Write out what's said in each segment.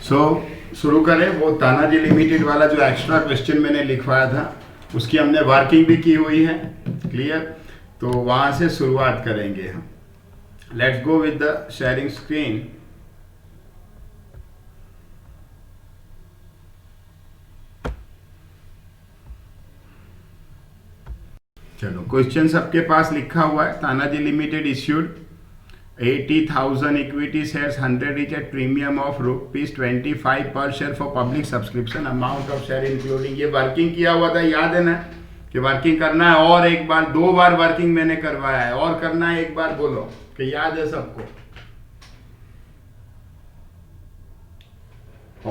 शुरू करें। वो तानाजी लिमिटेड वाला जो एक्स्ट्रा क्वेश्चन मैंने लिखवाया था उसकी हमने वर्किंग भी की हुई है, क्लियर। तो वहां से शुरुआत करेंगे हम। Let's go with the sharing screen. चलो, क्वेश्चन सबके पास लिखा हुआ है। Tanaji limited issued 80,000 equity shares, 100 each at premium of ₹25 per share for public subscription, amount of share including। ये वर्किंग किया हुआ था, याद है ना कि वर्किंग करना है। और एक बार, 2 बार वर्किंग मैंने करवाया है, और करना है एक बार, बोलो कि याद है सबको।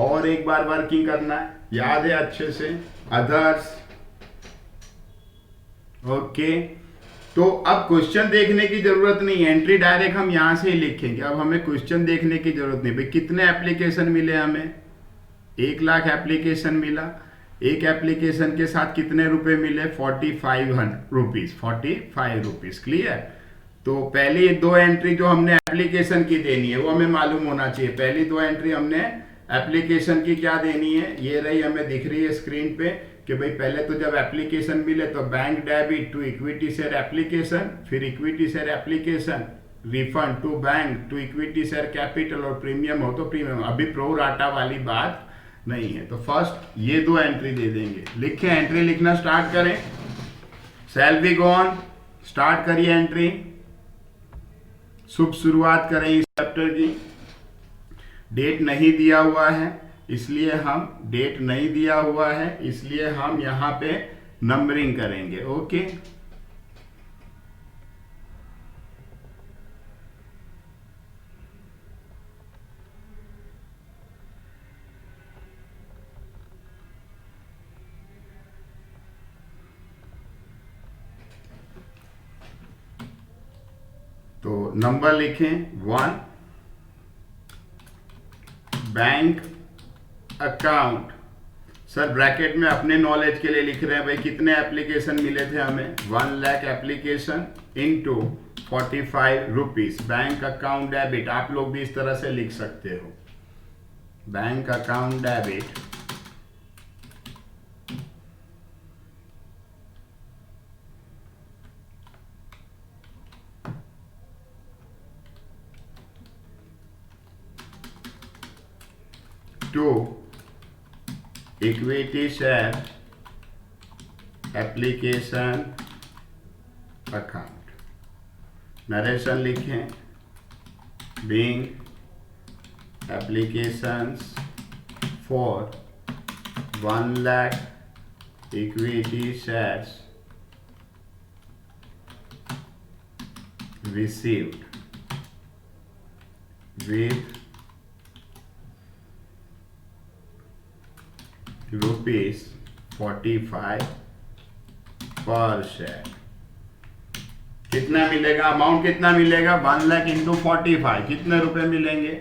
और एक बार वर्किंग करना है, याद है अच्छे से। Others, okay. तो अब क्वेश्चन देखने की जरूरत नहीं है, एंट्री डायरेक्ट हम यहां से ही लिखेंगे। अब हमें क्वेश्चन देखने की जरूरत नहीं। भाई कितने एप्लीकेशन मिले हमें? 1 लाख एप्लीकेशन मिला। एक एप्लीकेशन के साथ कितने रुपए मिले? 4500 रुपीज, 45 रुपीज, क्लियर। तो पहली 2 एंट्री जो हमने एप्लीकेशन की देनी है वो हमें मालूम होना चाहिए। पहली 2 एंट्री हमने एप्लीकेशन की क्या देनी है, ये रही, हमें दिख रही है स्क्रीन पे कि भाई पहले तो जब एप्लीकेशन मिले तो bank debit to equity share application, फिर equity share application, refund to bank to equity share capital, और प्रीमियम हो तो प्रीमियम। अभी प्रो राटा वाली बात नहीं है। तो फर्स्ट ये 2 एंट्री दे देंगे। लिखें, एंट्री लिखना स्टार्ट करें। शैल बी गॉन, स्टार्ट करिए एंट्री। शुभ शुरुआत करें इस चैप्टर की। डेट नहीं दिया हुआ है इसलिए हम यहां पे नंबरिंग करेंगे, ओके। तो नंबर लिखें 1, बैंक अकाउंट। सर ब्रैकेट में अपने नॉलेज के लिए लिख रहे हैं भाई कितने एप्लीकेशन मिले थे हमें? 1 lakh application into 45 rupees. Bank account debit, आप लोग भी इस तरह से लिख सकते हो, bank account debit to equity share application account. Narration लिखें, being applications for 1 lakh equity shares received with ₹45 पर शेयर। कितना मिलेगा? अमाउंट कितना मिलेगा? 1 लाख इंटू 45, कितने रुपए मिलेंगे?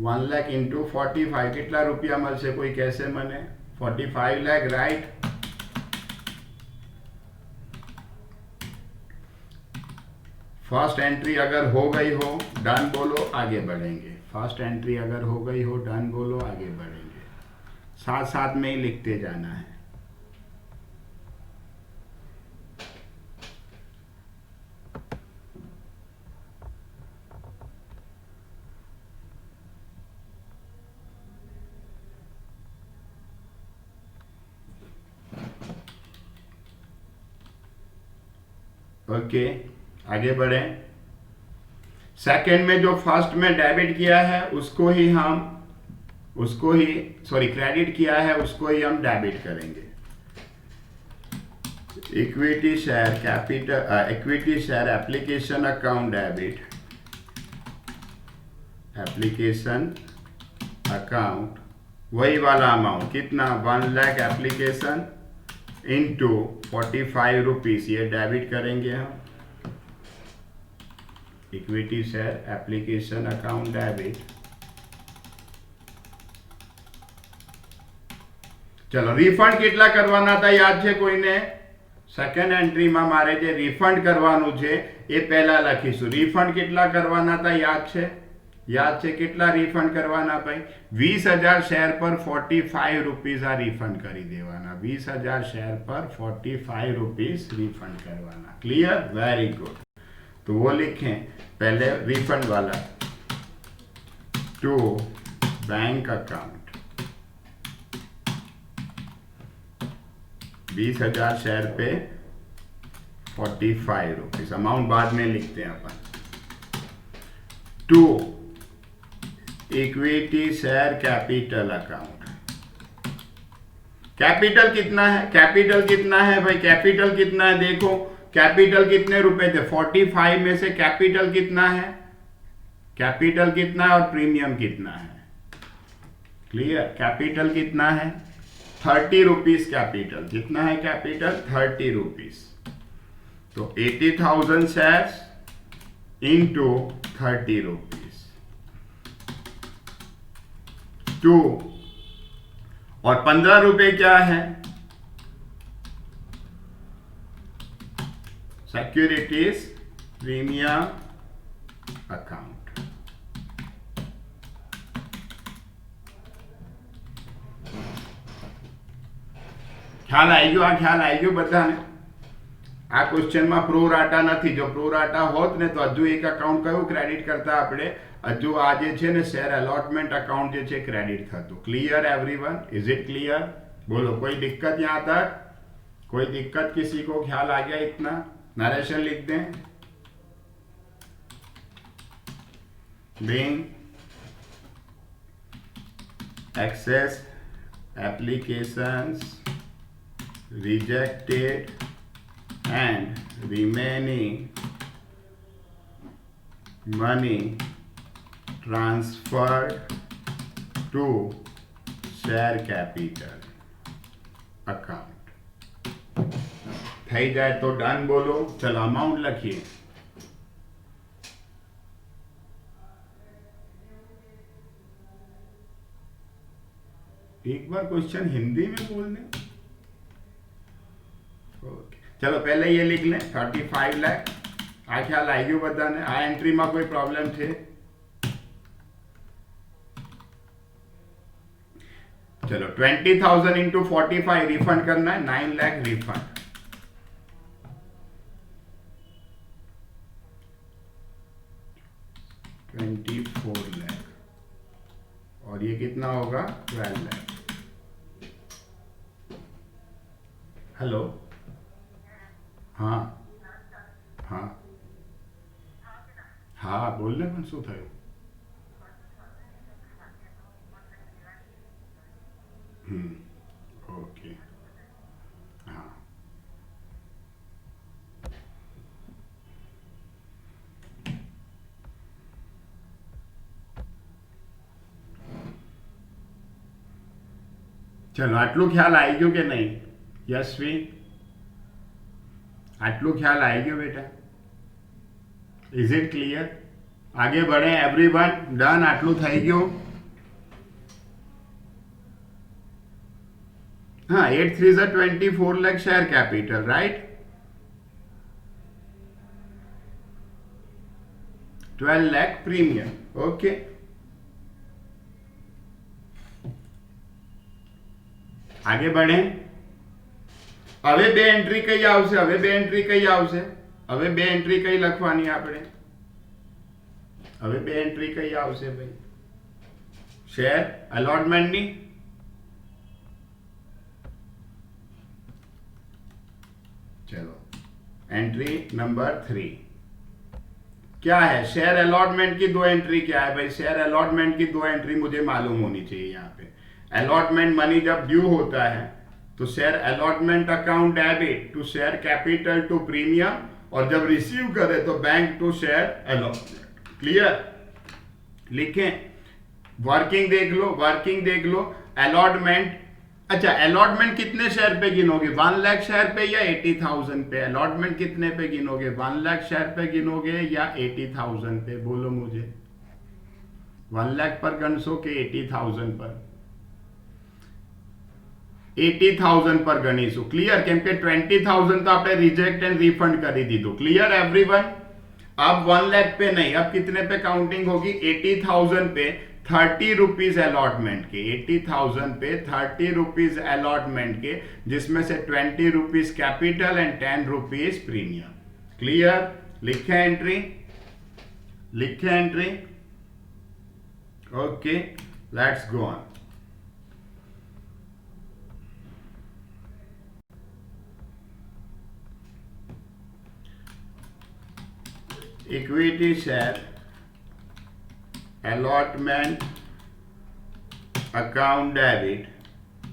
1 लाख इंटू 45 कितना रुपया मल से कोई कैसे मने? 45 लाख, राइट। फर्स्ट एंट्री अगर हो गई हो डन बोलो, आगे बढ़ेंगे। फर्स्ट एंट्री अगर हो गई हो डन बोलो, आगे बढ़ेंगे। साथ साथ में ही लिखते जाना है। ओके, आगे बढ़े। सेकंड में जो फर्स्ट में डेबिट किया है उसको ही क्रेडिट किया है उसको ही हम डेबिट करेंगे। Equity share capital, equity share application account debit, application account, वही वाला अमाउंट कितना? 1 लाख एप्लीकेशन इंटू 45 रुपीज, ये डेबिट करेंगे हम। Equity share application account debit. चलो, रिफंड कितना करवाना था याद है कोई ने? सेकंड एंट्री में मारे रिफंड करवानु है, ये पहला लखीशु। रिफंड कितना करवाना था याद है? યાદ છે કેટલા રિફંડ કરવાના ભાઈ? 20,000 શેર પર 45 રૂપીઝ આ રિફંડ કરી દેવાના. 20,000 શેર પર 45 રૂपीज रिफंड करवाना. क्लियर? Very good. तो वो लिखें पहले रिफंड वाला टू बैंक अकाउंट 20,000 शेयर पे 45 रुपीज. अमाउंट बाद में लिखते हैं अपन. To equity share capital account. Capital कितना है? कैपिटल कितना है भाई? कैपिटल कितना है? देखो कैपिटल कितने रुपए थे? 45 में से कैपिटल कितना है? कैपिटल कितना है और प्रीमियम कितना है? क्लियर? कैपिटल कितना है? 30 रुपीज कैपिटल. कितना है कैपिटल? 30 रुपीज. तो 80,000 शेयर्स इंटू 30 रुपीज. टू और 15 रुपए क्या है? Securities premium account. ખ્યાલ આવી ગયો? આ ખ્યાલ આવી ગયો બધાને? આ ક્વેશ્ચનમાં પ્રોરાટા નથી. જો પ્રોરાટા હોત ને તો હજુ એક અકાઉન્ટ કયું ક્રેડિટ કરતા આપણે? હજુ આ જે છે ને શેર અલોટમેન્ટ અકાઉન્ટ જે છે ક્રેડિટ થતું. Clear everyone? Is it clear? बोलो कोई दिक्कत यहाँ तक? कोई दिक्कत किसी को? ख्याल आ गया इतना? नरेशन लिख दें. being access applications rejected and remaining money transferred to share capital account. થઈ જાય તો ડન બોલો. ચલો अमाउंट લખીએ. एक बार क्वेश्चन हिंदी में बोलने. ओके चलो पहले ये लिख लें 35 लाख. आ ख्याल आई गयो बधाने? आ एंट्री में कोई प्रॉब्लम थे? चलो 20,000 इंटू 45 रिफंड करना है. 9 लाख रिफंड. $24 लाख. और ये कितना होगा? 12 लाख. हेलो. हाँ हाँ हाँ बोलने પણ શું થયું? ओके हाँ चलो આટલું ખ્યાલ આવી ગયો કે નહીં? યશવી આટલું ખ્યાલ આવી ગયો બેટા? Is it clear? આગે बढ़े एवरीवन? डन? આટલું થઈ ગયું? हाँ 8 3 24 lakh share capital right. 12 lakh premium. Okay आगे बढ़े. હવે બે એન્ટ્રી કઈ આવશે? હવે બે એન્ટ્રી કઈ આવશે? હવે બે એન્ટ્રી કઈ લખવાની આપણે? હવે બે એન્ટ્રી કઈ આવશે ભાઈ? શેર અલોટમેન્ટ ની. चलो एंट्री नंबर 3 क्या है? शेयर अलॉटमेंट की दो एंट्री क्या है भाई? शेयर अलॉटमेंट की दो एंट्री मुझे मालूम होनी चाहिए. यहाँ पे अलॉटमेंट मनी जब ड्यू होता है तो share allotment account debit to share capital to premium, और जब रिसीव करे तो bank to share allotment. Clear? लिखें. वर्किंग देख लो. वर्किंग देख लो. अलॉटमेंट. अच्छा अलॉटमेंट कितने शेयर पे गिनोगे? 1 लाख शेयर पे या 80,000 पे? अलॉटमेंट कितने पे गिनोगे? 1 लाख शेयर पे गिनोगे या 80,000 पे? बोलो मुझे. 1 लाख पर गणशो के 80,000 पर? 80,000 पर गणीशु. क्लियर? केम के 20,000 तो आपने रिजेक्ट एंड रिफंड કરી દીધું. Clear everyone? अब 1 लाख पे नहीं, अब कितने पे काउंटिंग होगी? 80,000 पे 30 रुपीज अलॉटमेंट के, 80,000 पे 30 रुपीज अलॉटमेंट के, जिसमें से 20 rupees capital and 10 rupees premium. Clear? लिखे एंट्री, लिखे entry. Okay, let's go on. Equity share allotment account debit,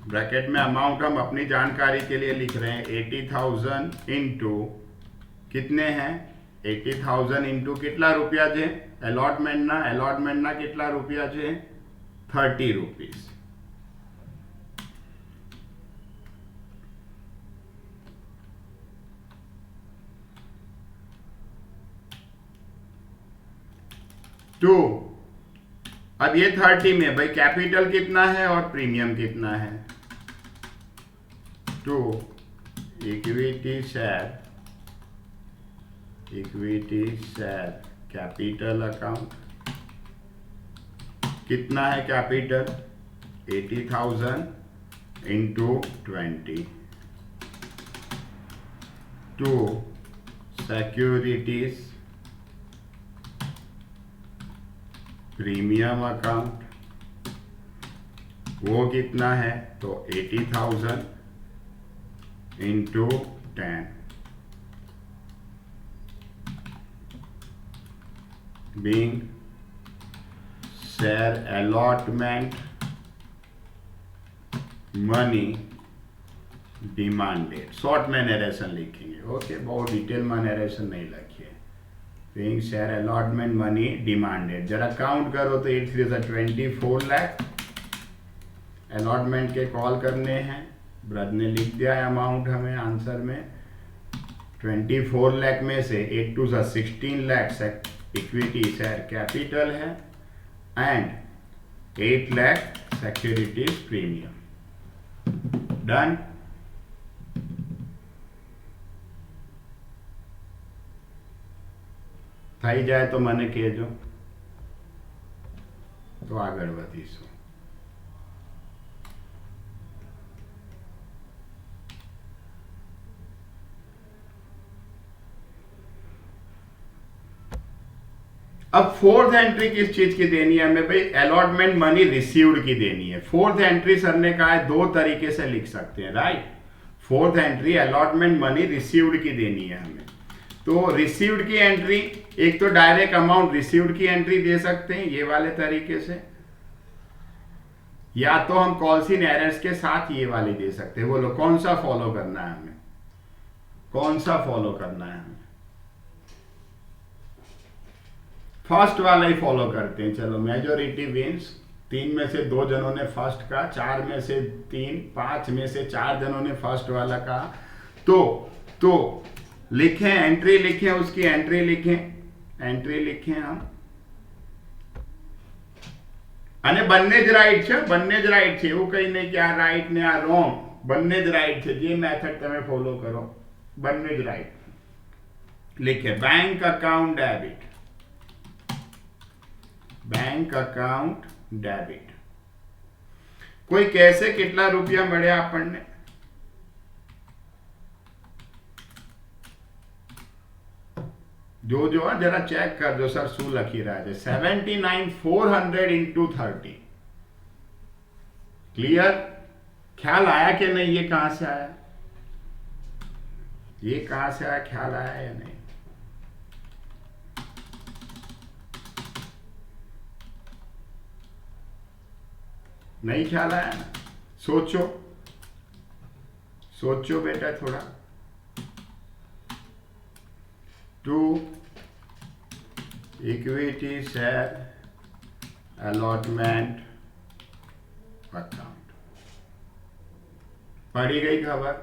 bracket में अमाउंट हम अपनी जानकारी के लिए लिख रहे हैं 80,000 इंटू कितने हैं? 80,000 इंटू कितना रुपया जे अलॉटमेंट ना कितना रुपया जे 30 रुपीज। टू, अब ये 30 में भाई कैपिटल कितना है और प्रीमियम कितना है? To equity share capital account, कितना है capital? 80,000 into 20। To securities premium account, वो कितना है? तो 80,000 into 10 being share allotment money demanded. Short में नरेशन लिखेंगे, ओके, बहुत डिटेल में नरेशन नहीं लिखिए। Paying share allotment money demanded, जरा काउंट करो तो 8 3 24 लाख अलॉटमेंट के कॉल करने हैं। ब्रद ने लिख दिया है अमाउंट हमें आंसर में। 24 लाख में से 8 2 16 लाख इक्विटी शेयर कैपिटल है and 8 lakh securities premium. Done. થઈ જાય તો મને કહેજો, તો આગળ વધીશું। अब फोर्थ एंट्री किस चीज की देनी है हमें भाई? अलॉटमेंट मनी रिसीव्ड की देनी है। फोर्थ एंट्री सर ने कहा है दो तरीके से लिख सकते हैं, right? Fourth entry allotment money received की देनी है हमें। तो रिसीव्ड की एंट्री, एक तो डायरेक्ट अमाउंट रिसीव्ड की एंट्री दे सकते हैं ये वाले तरीके से, या तो हम कॉल्स इन एरर्स के साथ ये वाले दे सकते हैं। बोलो कौन सा फॉलो करना है हमें? कौन सा फॉलो करना है हमें? फर्स्ट वाला ही फॉलो करते हैं। चलो, मेजोरिटी विंस। 3 में से 2 जनों ने फर्स्ट कहा, 4 में से 3, 5 में से 4 जनों ने फर्स्ट वाला कहा। तो लिखें, एंट्री लिखें, उसकी एंट्री लिखें, एंट्री लिखें हम। અને બંને જ રાઈટ છે, બંને જ રાઈટ છે, એવું કઈ નહીં કે આ રાઈટ ને આ રોંગ, બંને જ રાઈટ છે। જે મેથડ તમે ફોલો કરો બંને જ રાઈટ। लिखे bank account debit, bank account debit. कोई कैसे कितना रुपया મળે આપણને? जो जरा चेक कर दो सर शू लखी रहा है। 79,400 इंटू 30। क्लियर? ख्याल आया कि नहीं? ये कहां से आया? ये कहां से आया? ख्याल आया या नहीं? नहीं ख्याल आया ना? सोचो, सोचो बेटा थोड़ा। To equity share allotment account. पड़ी गई खबर?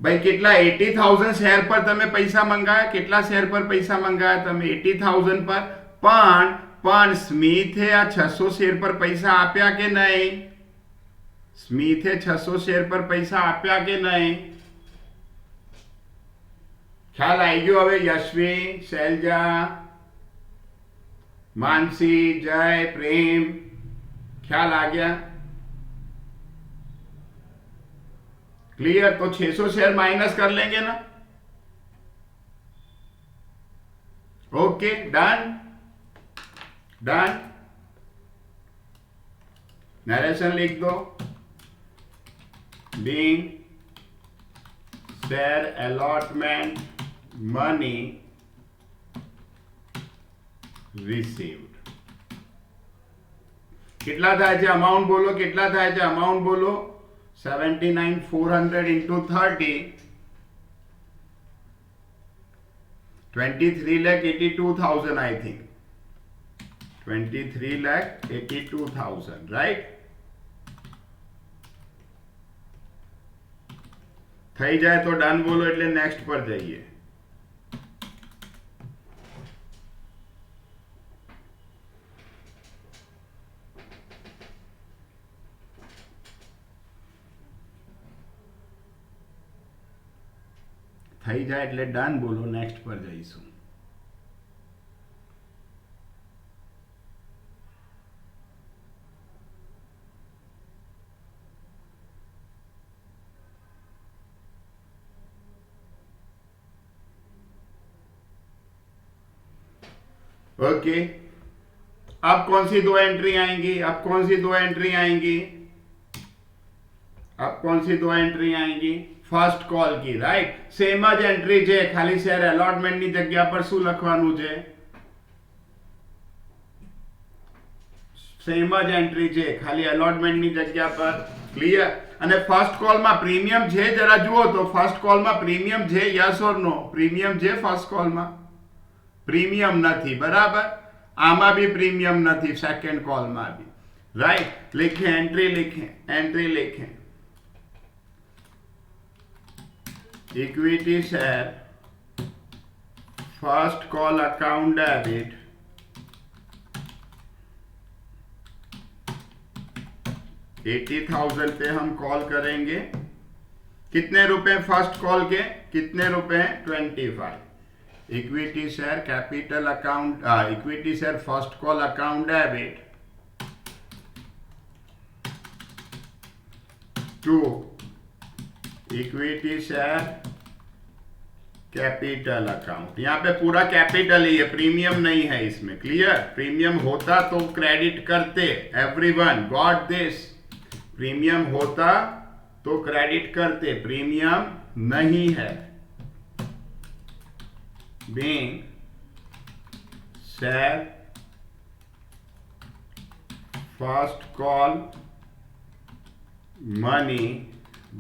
भाई કેટલા 80,000 શેર પર તમે પૈસા મંગાયા? કેટલા શેર પર પૈસા મંગાયા તમે? 80,000 પર। પણ સ્મિથે આ 600 શેર પર પૈસા આપ્યા કે નહીં? સ્મિથે 600 શેર પર પૈસા આપ્યા કે નહીં? ख्याल आई गयो हवे? यशवी, शैलजा, मानसी, जय, प्रेम, ख्याल आ गया? क्लियर? तो 600 शेयर माइनस कर लेंगे ना? Okay, done done. नरेशन लिख दो। Being share allotment money received. કેટલા થાય છે? અમાઉન્ટ બોલો, કેટલા થાય છે? અમાઉન્ટ બોલો। 79,400 into 30, 23,82,000 I think, 23,82,000, right? થઈ જાય તો ડન બોલો એટલે નેક્સ્ટ પર જઈએ। થઈ જાય એટલે ડન બોલો, નેક્સ્ટ પર જઈશું। ओके, अब कौन सी दो एंट्री आएंगी? अब कौन सी दो एंट्री आएंगी? अब कौन सी दो एंट्री आएंगी? फर्स्ट कॉल की, राइट? सेम ज एंट्री છે, ખાલી શેર એલોટમેન્ટ ની જગ્યા પર શું લખવાનું છે? સેમ જ એન્ટ્રી છે, ખાલી એલોટમેન્ટ ની જગ્યા પર। ક્લિયર? અને ફર્સ્ટ કોલ માં પ્રીમિયમ છે, જરા જુઓ તો ફર્સ્ટ કોલ માં પ્રીમિયમ છે, યસ ઓર નો? પ્રીમિયમ છે ફર્સ્ટ કોલ માં? પ્રીમિયમ નથી, બરાબર? આમાં બી પ્રીમિયમ નથી, સેકન્ડ કોલ માં બી, રાइट? लिखें एंट्री, लिखें एंट्री, लिखें equity share first call account debit 80,000 पे हम कॉल करेंगे। कितने रुपए फर्स्ट कॉल के? कितने रुपए? 25। Equity share capital account, equity share first call account debit to equity share capital account. यहां पे पूरा कैपिटल ही है, प्रीमियम नहीं है इसमें। क्लियर? प्रीमियम होता तो क्रेडिट करते, एवरीवन गॉट दिस। प्रीमियम होता तो क्रेडिट करते, प्रीमियम नहीं है। Being share first call money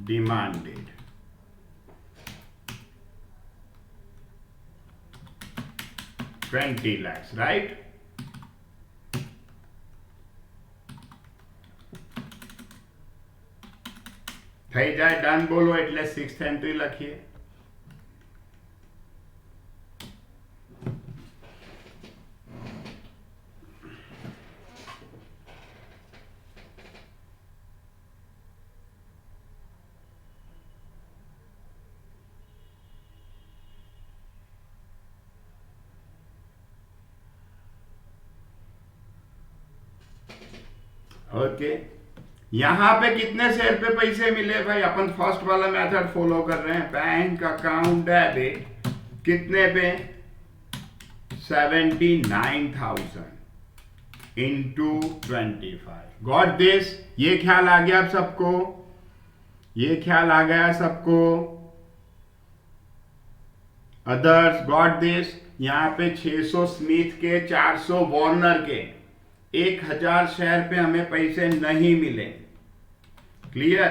demanded, $20 lakhs, right? થઈ જાય ડન બોલો એટલે 6th એન્ટ્રી લખીએ। ओके, यहां पे कितने शेयर पे पैसे मिले भाई? अपन फर्स्ट वाला मेथड फॉलो कर रहे हैं। बैंक अकाउंट डेबिट कितने पे? 79,000 इंटू 25। Got this? ये ख्याल आ गया आप सबको? ये ख्याल आ गया सबको? Others got this? यहां पे 600 स्मिथ के, 400 वार्नर के, 1000 शेयर पे हमें पैसे नहीं मिले। क्लियर?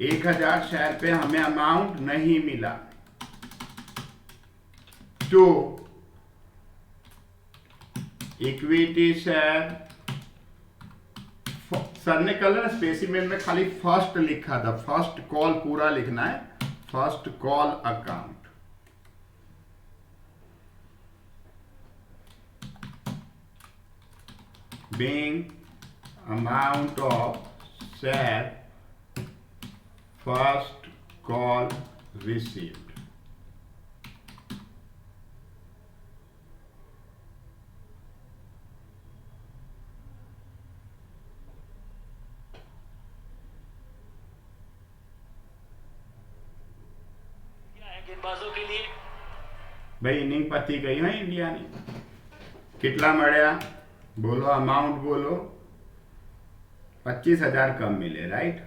1000 शेयर पे हमें अमाउंट नहीं मिला। टू इक्विटी शेयर, सर ने कल ना स्पेसिमेन में खाली फर्स्ट लिखा था, फर्स्ट कॉल पूरा लिखना है। First call account being amount of share first call received गेंदबाजों के लिए। भाई इनिंग पती गई है इंडिया ने। कितना मळ्या बोलो, अमाउंट बोलो। 25,000 कम मिले, राइट।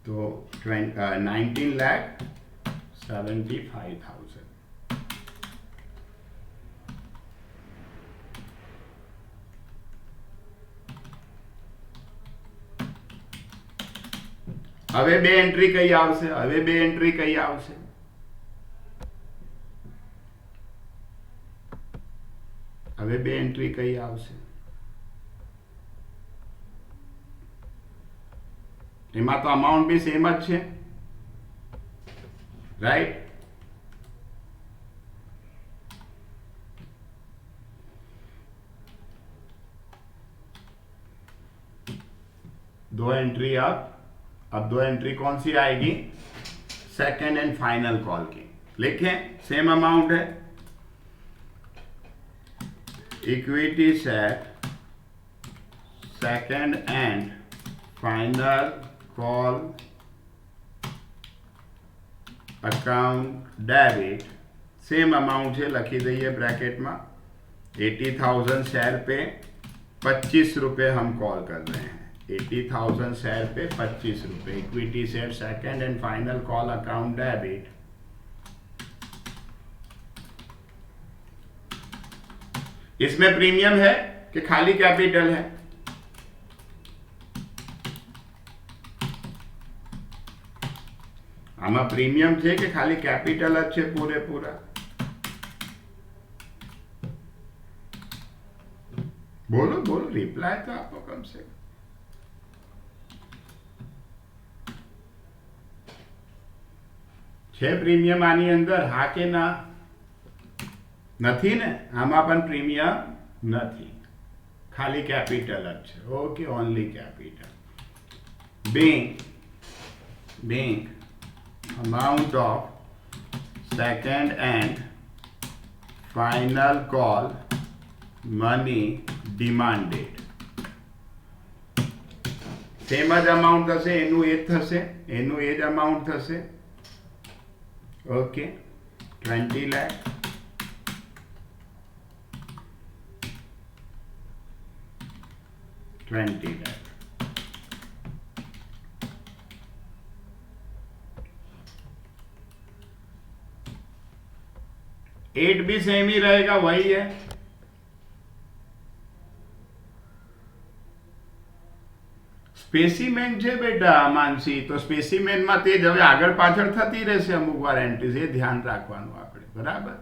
तो 19,75,000। હવે બે એન્ટ્રી કઈ આવશે? હવે બે એન્ટ્રી કઈ આવશે? હવે બે એન્ટ્રી કઈ આવશે? એમાં તો અમાઉન્ટ બી સેમ જ છે, રાઈટ। दो एंट्री अब दो एंट्री कौन सी आएगी? सेकंड एंड फाइनल कॉल की। लिखें, सेम अमाउंट है। Equity share second and final call account debit, same amount है, लखी दईए ब्रैकेट में। 80,000 शेयर पे 25 रुपये हम कॉल कर रहे हैं। 80,000 शेयर पे 25 रुपये। Equity share second and final call account debit. इसमें प्रीमियम है कि खाली कैपिटल है? आमा प्रीमियम है कि खाली कैपिटल है पूरे पूरा? बोलो बोलो, रिप्लाई तो आपको कम से कम। छे प्रीमियम आनी अंदर, हा के ना? નથી ને, આમાં પણ પ્રીમિયમ નથી, ખાલી કેપિટલ જ છે। Okay, only capital. being amount of second and final call money demanded, same જ અમાઉન્ટ થશે, એનું એ જ થશે, એનું એ જ અમાઉન્ટ થશે। ઓકે, 20 લાખ। एट भी सेम ही रहेगा, वही है। स्पेसिमेन છે બેટા માનસી, તો સ્પેસિમેન માં તે જ હવે આગળ પાછળ થતી રહેશે અમુક વાર એન્ટ્રીઝ, એ ધ્યાન રાખવાનું આપણે, બરાબર।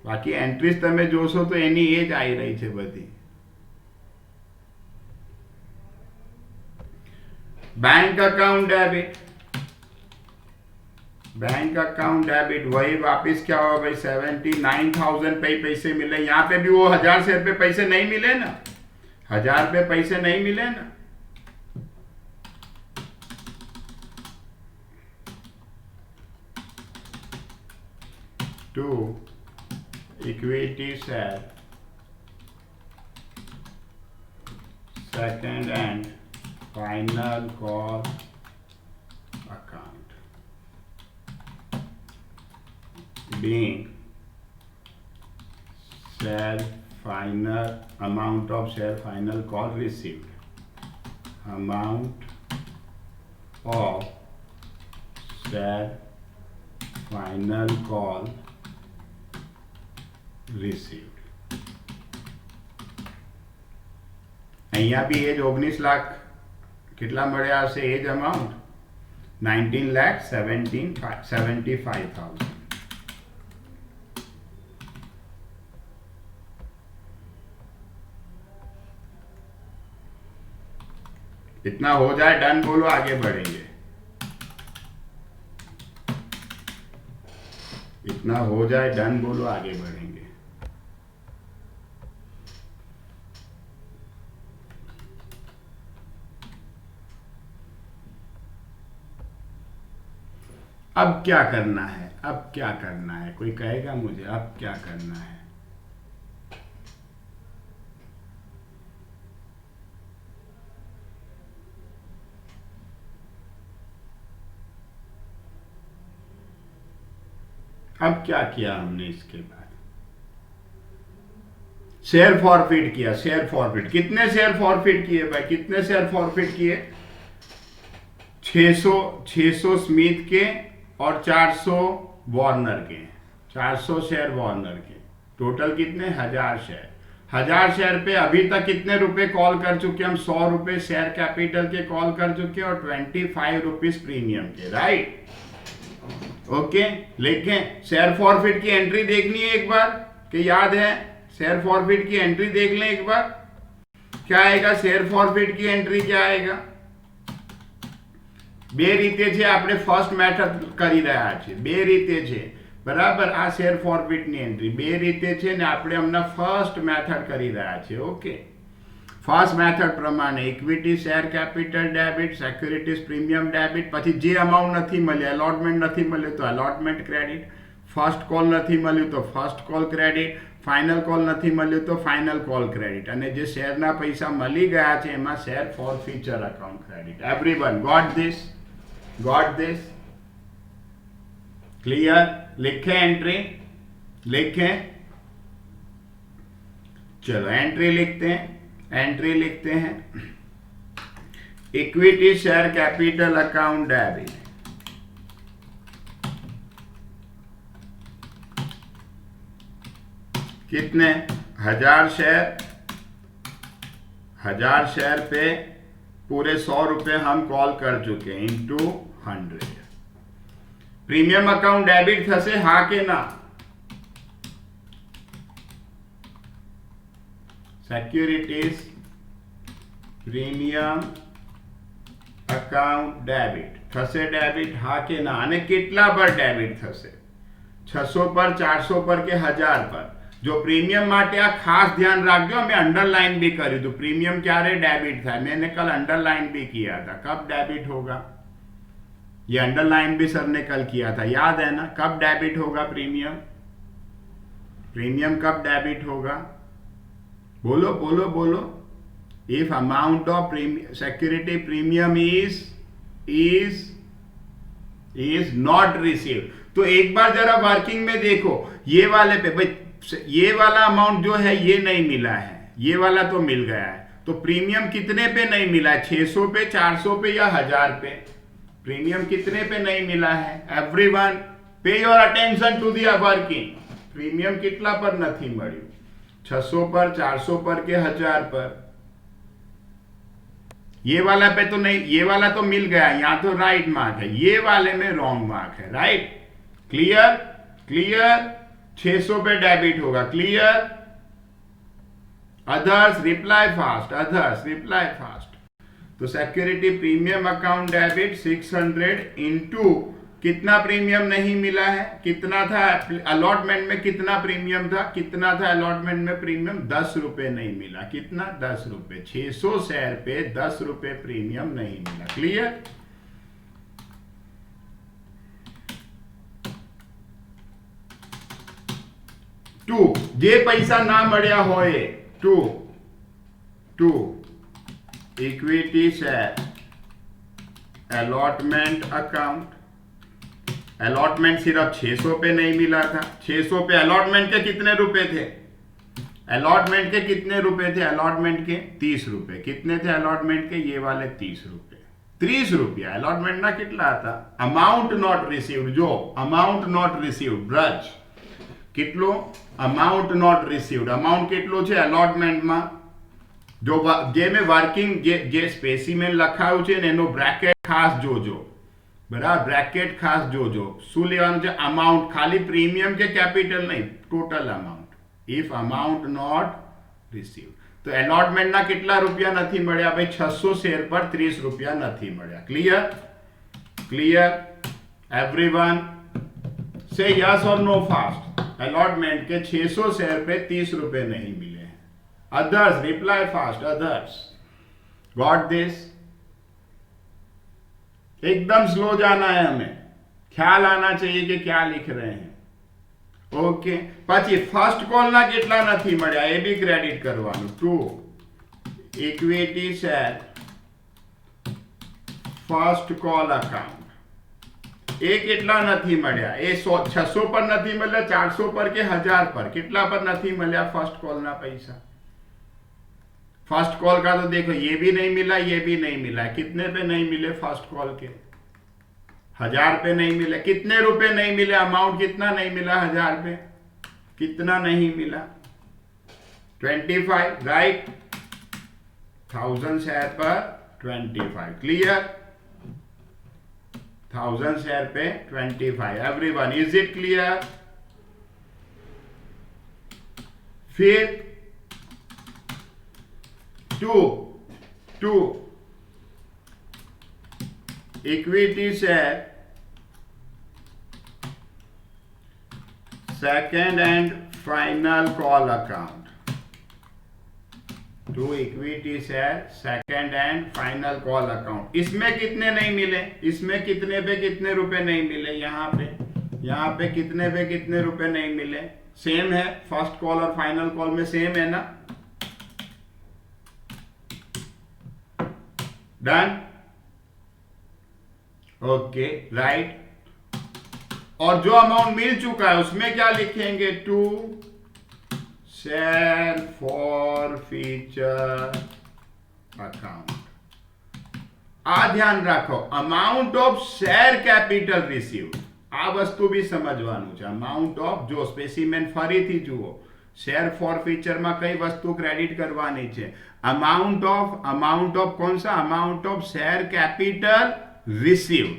બાકી એન્ટ્રીઝ તમે જોશો તો એની એ જ આવી રહી છે બધી। Bank account debit, bank account debit, वही वापस क्या होगा भाई? 79,000 पे पैसे मिले। यहाँ पे भी वो 1000 शेयर पे पैसे नहीं मिले ना, 1000 पे पैसे नहीं मिले ना। To equity share second and final call account being share final amount of share final call received, amount of share final call received। અહીંયા બી એજ 19 લાખ કેટલા મળ્યા હશે? એજ અમાઉન્ટ 19,75,000। इतना हो जाए डन, बोलो आगे बढ़ेंगे। इतना हो जाए डन, बोलो आगे बढ़ेंगे। अब क्या करना है? अब क्या करना है? कोई कहेगा मुझे अब क्या करना है? अब क्या किया हमने इसके बाद? शेयर फॉरफिट किया। शेयर फॉरफिट कितने शेयर फॉरफिट किए भाई? कितने शेयर फॉरफिट किए? 600 स्मिथ के और 400 वार्नर के। 400 शेयर वार्नर के, टोटल कितने? 1000 शेयर। 1000 शेयर पे अभी तक कितने रुपए कॉल कर चुके हम? 100 रुपए शेयर कैपिटल के कॉल कर चुके और 25 रुपीज प्रीमियम के, राइट? ओके, लिखें। शेयर फॉरफिट की एंट्री देखनी है एक बार कि याद है? शेयर फॉरफिट की एंट्री देख लें एक बार। क्या आएगा शेयर फॉरफिट की एंट्री? क्या आएगा? બે રીતે છે, આપણે ફર્સ્ટ મેથડ કરી રહ્યા છે। બે રીતે છે, બરાબર? આ શેર ફોરફિટની એન્ટ્રી બે રીતે છે ને આપણે હમણાં ફર્સ્ટ મેથડ કરી રહ્યા છે। ઓકે, ફર્સ્ટ મેથડ પ્રમાણે equity share capital debit, securities premium debit, પછી જે અમાઉન્ટ નથી મળ્યા, અલોટમેન્ટ નથી મળ્યું તો અલોટમેન્ટ ક્રેડિટ, ફર્સ્ટ કોલ નથી મળ્યું તો first call credit, final call નથી મળ્યું તો ફાઇનલ કોલ ક્રેડિટ, અને જે શેરના પૈસા મળી ગયા છે એમાં share forfeiture account credit. Everyone got this? Got this? Clear? लिखे एंट्री, लिखे। चलो एंट्री लिखते हैं। एंट्री लिखते हैं, equity share capital account debit, कितने? 1000 शेयर। 1000 शेयर पे पूरे 100 रुपए हम कॉल कर चुके हैं इंटू 100। प्रीमियम अकाउंट डेबिट थसे, हाँ के ना? सिक्योरिटीज प्रीमियम अकाउंट डेबिट थसे, डेबिट, हाँ के ना? અને કેટલા પર डेबिट થશે? 600 पर, 400 पर के 1000 पर। जो प्रीमियम माटे आ खास ध्यान रखो, मैं अंडरलाइन भी કર્યું હતું। प्रीमियम क्यारे डेबिट था, मैंने कल अंडरलाइन भी किया था। कब डेबिट होगा? ये अंडरलाइन भी सर ने कल किया था, याद है ना? कब डेबिट होगा प्रीमियम? प्रीमियम कब डेबिट होगा? बोलो बोलो बोलो। If amount of security premium is not received, तो एक बार जरा वर्किंग में देखो, ये वाले पे भाई ये वाला अमाउंट जो है ये नहीं मिला है, ये वाला तो मिल गया है। तो प्रीमियम कितने पे नहीं मिला है? 600 पे, 400 पे या 1000 पे? प्रीमियम कितने पे नहीं मिला है? Everyone pay your attention to the working. Premium कितना पर नहीं મળ્યું? 600 पर, 400 पर के 1000 पर। ये वाला पे तो नहीं, ये वाला तो मिल गया, यहाँ तो राइट मार्क है, ये वाले में रॉन्ग मार्क है, राइट? क्लियर? क्लियर? 600 पे डेबिट होगा। Clear? Others reply fast, others reply fast. तो security premium account debit 600 into कितना प्रीमियम नहीं मिला है? कितना था अलॉटमेंट में? कितना प्रीमियम था? कितना था अलॉटमेंट में प्रीमियम? 10 रुपए नहीं मिला। कितना? 10 रुपए। 600 शेयर पे 10 रुपए प्रीमियम नहीं मिला। क्लियर? टू जे पैसा ना મળ્યા હોય, to equity share allotment account. Allotment सिर्फ 600 पे नहीं मिला था। 600 पे अलॉटमेंट के कितने रुपए थे? अलॉटमेंट के कितने रुपए थे? अलॉटमेंट के 30 रुपए। कितने थे अलॉटमेंट के? ये वाले 30 रुपए। 30 रुपया अलॉटमेंट ना कितना था? अमाउंट नॉट रिसीव्ड, जो अमाउंट नॉट रिसीव्ड ब्रज કેટલો? Amount not received. અમાઉન્ટ કેટલો છે અલોટમેન્ટમાં? જો જે મેં વર્કિંગ જે સ્પેસિમેન લખાયું છે ને એનો બ્રેકેટ ખાસ જોજો, બરાબર? બ્રેકેટ ખાસ જોજો। શું લેવાનું છે? અમાઉન્ટ, ખાલી પ્રીમિયમ કે કેપિટલ નહીં, total amount. If amount not received, તો એલોટમેન્ટના કેટલા રૂપિયા નથી મળ્યા ભાઈ? 600 શેર પર 30 રૂપિયા નથી મળ્યા। ક્લિયર? ક્લિયર? एवरीवन से यस और नो फास्ट। अलॉटमेंट के 600 शेयर पे 30 रुपए नहीं मिले हैं। Others reply fast. Others got this? एकदम स्लो जाना है, हमें ख्याल आना चाहिए कि क्या लिख रहे हैं। ओके, પછી ફર્સ્ટ કોલ ના કેટલા નથી મળ્યા એ બી ક્રેડિટ કરવાનું। 2 equity share first call account એ કેટલા નથી મળ્યા? એ 600 પર નથી મળ્યા, 400 પર કે 1000 પર? કેટલા पर નથી મળ્યા फर्स्ट कॉल ना पैसा? फर्स्ट कॉल का तो देखो, ये भी नहीं मिला, ये भी नहीं मिला। कितने पे नहीं मिले फर्स्ट कॉल के? 1000 पे नहीं मिले। कितने रुपए नहीं मिले? अमाउंट कितना नहीं मिला 1000 पे? कितना नहीं मिला? 25, राइट? 1000 शेयर पर 25, क्लियर? 1000 शेयर पे 25। Everyone, is it clear? फिर to equity share second and final call account. 2 equity share second and final call account. इसमें कितने नहीं मिले? इसमें कितने पे कितने रुपए नहीं मिले? यहाँ पे कितने पे कितने रुपए नहीं मिले? सेम है, फर्स्ट कॉल और फाइनल कॉल में सेम है ना? डन? Okay, right. और जो अमाउंट मिल चुका है उसमें क्या लिखेंगे? To share forfeiture account. ध्यान रखो, amount of share capital received आ वस्तु भी समझવાનું છે। अमाउंट ऑफ जो स्पेसिमेन ફરીથી જુઓ, शेयर फॉर फ्यूचर में कई वस्तु क्रेडिट करवानी છે? अमाउंट ऑफ कौन सा? Amount of share capital received.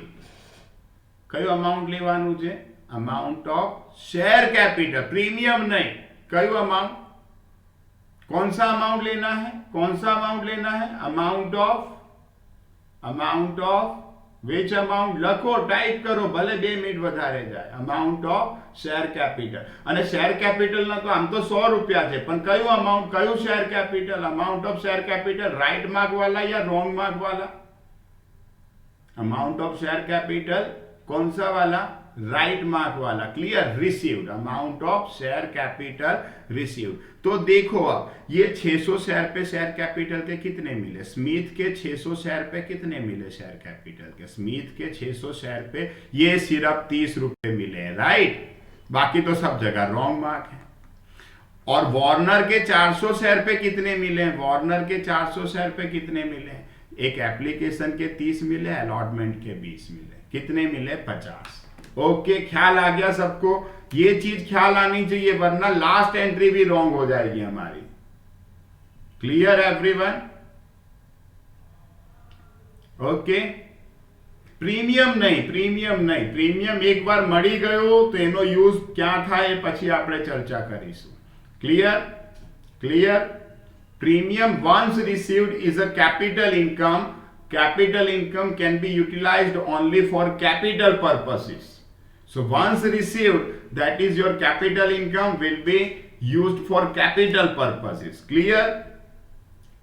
कयो अमाउंट लेવાનું છે? Amount of share capital, premium नहीं। कयो अमाउंट? कौन सा अमाउंट लेना है? कौन सा अमाउंट लेना है? Amount of which amount? लखो, टाइप करो, भले 2 मिनिट વધારે જાય। Amount of share capital. અને शेयर कैपिटल ना तो आम तो 100 रुपया છે, પણ કયું अमाउंट, કયું share capital? Amount of share capital right mark वाला या रॉन्ग मार्क वाला? अमाउंट ऑफ शेयर कैपिटल कौन सा वाला? राइट मार्क वाला, clear? Received, amount of share capital received. तो देखो, अब ये 600 शेयर पे शेयर कैपिटल के कितने मिले? स्मिथ के 600 शेयर पे कितने मिले शेयर कैपिटल के? स्मिथ के 600 शेयर पे ये सिर्फ 30 रुपए मिले हैं, राइट? बाकी तो सब जगह रॉन्ग मार्क है। और वार्नर के 400 शेयर पे कितने मिले हैं? वार्नर के 400 शेयर पे कितने मिले हैं? एक एप्लीकेशन के 30 मिले, अलॉटमेंट के 20 मिले। कितने मिले? 50। ओके, ख्याल आ गया सबको? ये चीज ख्याल आनी चाहिए, वरना लास्ट एंट्री भी रॉन्ग हो जाएगी हमारी। Clear everyone? ओके, प्रीमियम नहीं, प्रीमियम एक बार मળી ગયો તો એનો યુઝ ક્યાં થાય એ પછી આપણે ચર્ચા કરીશું। Clear? Premium once received is a capital income. Capital income can be utilized only for capital purposes. So once received, that is your capital income will be used for capital purposes. Clear?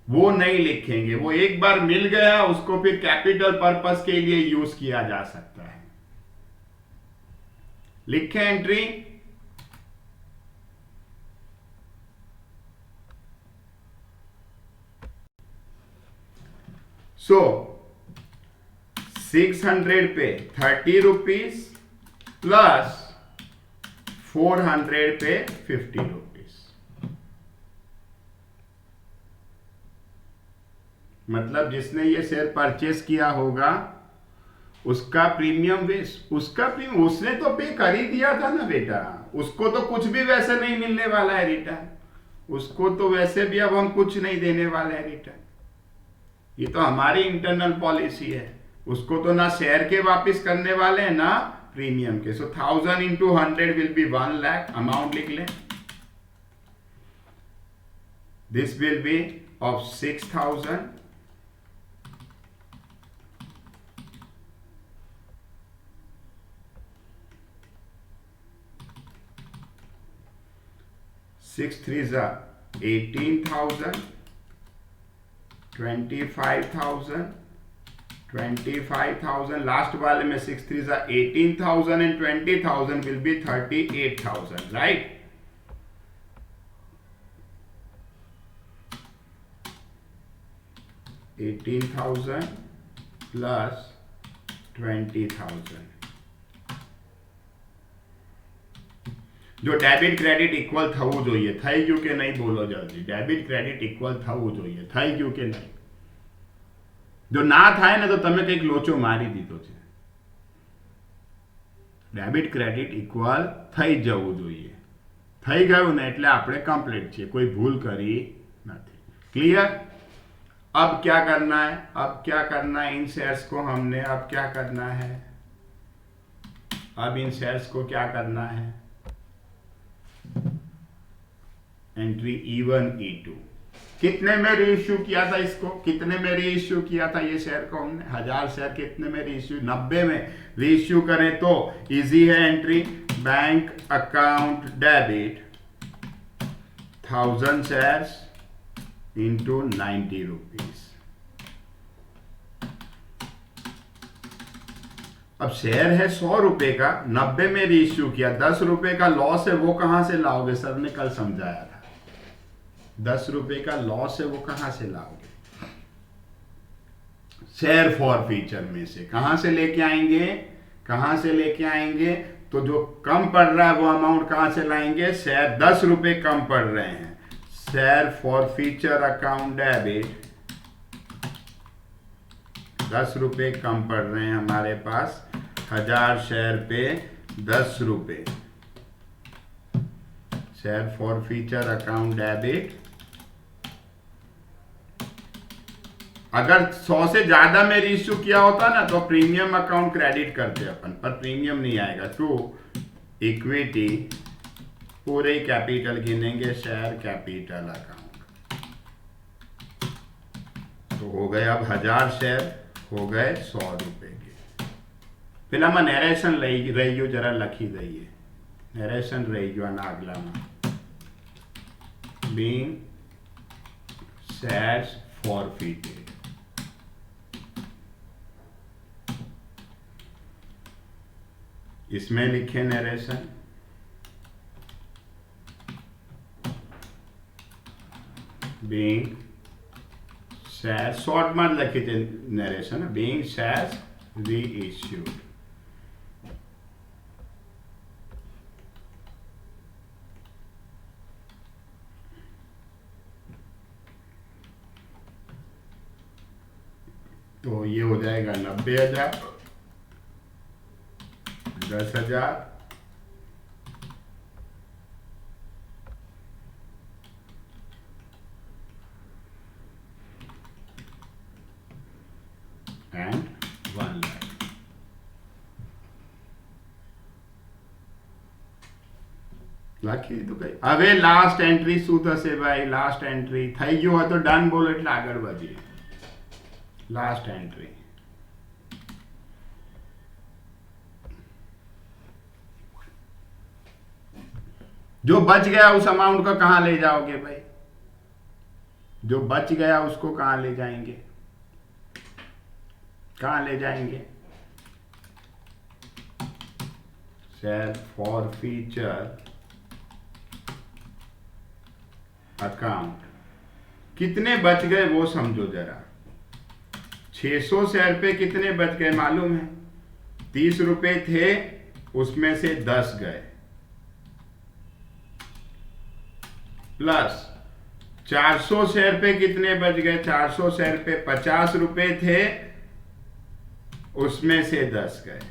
वो नहीं लिखेंगे, वो एक बार मिल गया उसको फिर capital purpose के लिए यूज किया जा सकता है। लिखे एंट्री? सो 600 पे 30 रुपीज प्लस 400 पे 50 रुपीज, मतलब जिसने ये शेयर परचेस किया होगा उसका प्रीमियम उसने तो पे कर ही दिया था ना बेटा। उसको तो कुछ भी वैसे नहीं मिलने वाला है रिटर्न, उसको तो वैसे भी अब हम कुछ नहीं देने वाले हैं रिटर्न। ये तो हमारी इंटरनल पॉलिसी है। उसको तो ना शेयर के वापस करने वाले हैं ना प्रीमियम के। सो 1000 into 100 will be 1 lakh. Amount लिख लें, this will be of 6000 6 3s are 18,000, 25,000 last वाले में 6 3s are 18,000 and 20,000 will be 38,000, right? $18,000 plus 20,000, જો ડેબિટ ક્રેડિટ ઇક્વલ થવું જોઈએ, થઈ ગયું કે નહીં બોલો જલ્દી, ડેબિટ ક્રેડિટ ઇક્વલ થવું જોઈએ, થઈ ગયું કે નહીં? જો ના થાય ને તો તમે કંઈક લોચો મારી દીધો છે. ડેબિટ ક્રેડિટ ઇક્વલ થઈ જવું જોઈએ, થઈ ગયું ને એટલે આપણે કમ્પ્લીટ છીએ, કોઈ ભૂલ કરી નથી. क्लियर? अब क्या करना है, अब क्या करना है, इन शेयर्स को हमने अब क्या करना है, अब इन शेयर्स को क्या करना है, एंट्री E1 E2 कितने में रीइश्यू किया था इसको, कितने में रीइश्यू किया था ये शेयर को हमने, 1000 शेयर कितने में रीइश्यू, 90 में रीइश्यू करें तो इजी है entry. Bank account debit 1000 shares into 90 rupees. अब शेयर है 100 रुपए का, 90 में रीइश्यू किया, 10 रुपए का लॉस है, वो कहां से लाओगे? सर ने कल समझाया था, 10 रुपए का लॉस है, वो कहां से लाओगे? शेयर फॉर फीचर में से. कहां से लेके आएंगे, कहां से लेके आएंगे? तो जो कम पड़ रहा है वो अमाउंट कहां से लाएंगे? शेयर 10 रुपए कम पड़ रहे हैं, share for feature account debit 10 रुपए कम पड़ रहे हैं हमारे पास, 1000 शेयर पे 10 रुपए, share for feature account debit. अगर 100 से ज्यादा में रीइश्यू किया होता ना तो प्रीमियम अकाउंट क्रेडिट करते अपन, पर प्रीमियम नहीं आएगा. टू इक्विटी पूरे कैपिटल गिनेंगे, शेयर कैपिटल अकाउंट. तो हो गए अब 1000 शेयर हो गए 100 रुपए के. પેલા માં નેરેશન રહી ગયું, જરા લખી દઈએ. નેરેશન રહી ગયું આના આગલામાં. being shares forfeited. इसमें लिखे नरेशन, being shares शॉर्ट में लिखी थे नरेशन, being shares reissued. तो ये हो जाएगा 90,000, 10,000, एंड 1 लाख. લખી દીધું કઈ. હવે લાસ્ટ એન્ટ્રી શું થશે ભાઈ? લાસ્ટ એન્ટ્રી થઈ ગયું હોય તો ડન બોલો એટલે આગળ વધીએ. लास्ट एंट्री जो बच गया उस अमाउंट को कहां ले जाओगे भाई? जो बच गया उसको कहां ले जाएंगे, कहां ले जाएंगे? Share for feature account. कितने बच गए वो समझो जरा. 600 शेयर पे कितने बच गए मालूम है? 30 रुपए थे, उसमें से 10 गए, प्लस 400 शेयर पे कितने बच गए? 400 शेयर पे 50 रुपए थे, उसमें से 10 गए.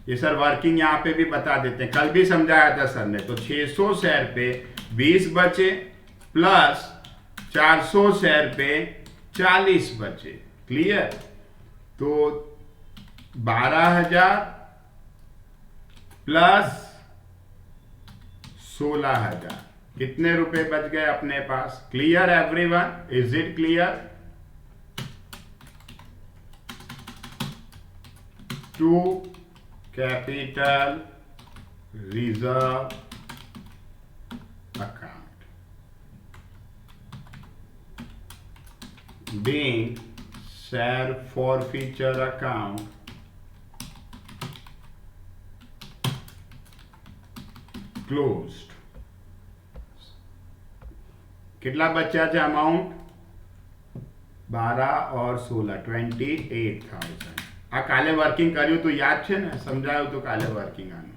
ये सर वर्किंग यहां पे भी बता देते हैं, कल भी समझाया था सर ने. तो 600 शेयर पे 20 बचे, प्लस 400 शेयर पे 40 बचे. क्लियर? तो 12,000 प्लस 16,000 कितने रुपए बच गए अपने पास? Clear everyone? Is it clear? To capital reserve account being share forfeiture account closed. कितना बचा है अमाउंट? 12 और 16 28,000. आ काले वर्किंग કર્યું તો યાદ છે ને? સમજાયું તો કાલે વર્કિંગ આનું.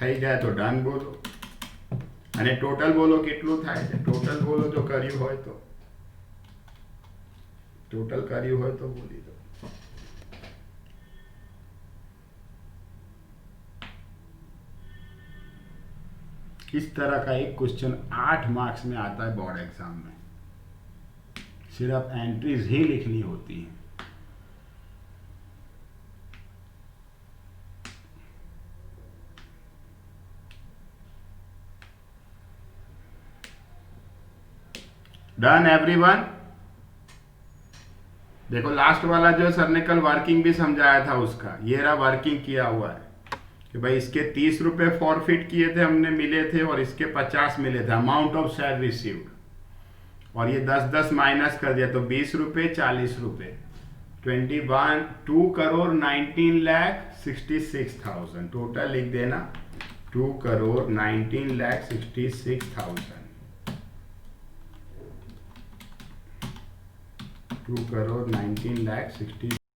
થઈ જાય તો ડન બોલો, અને ટોટલ બોલો કેટલું થાય છે, ટોટલ બોલો જો કર્યું હોય તો, टोटल કર્યું હોય તો બોલી દો। इस तरह का एक क्वेश्चन 8 मार्क्स में आता है बोर्ड एग्जाम में, सिर्फ एंट्रीज ही लिखनी होती है। Done everyone. देखो लास्ट वाला जो सर ने कल वर्किंग भी समझाया था उसका, ये रहा वर्किंग किया हुआ है कि भाई इसके 30 रुपए फॉरफिट किए थे हमने, मिले थे, और इसके 50 मिले थे, अमाउंट ऑफ शेयर रिसीव्ड, और ये 10-10 माइनस कर दिया तो 20 रुपए 40 रुपए, 2 टोटल लिख देना 2,19,66,000, 2,19,66,000।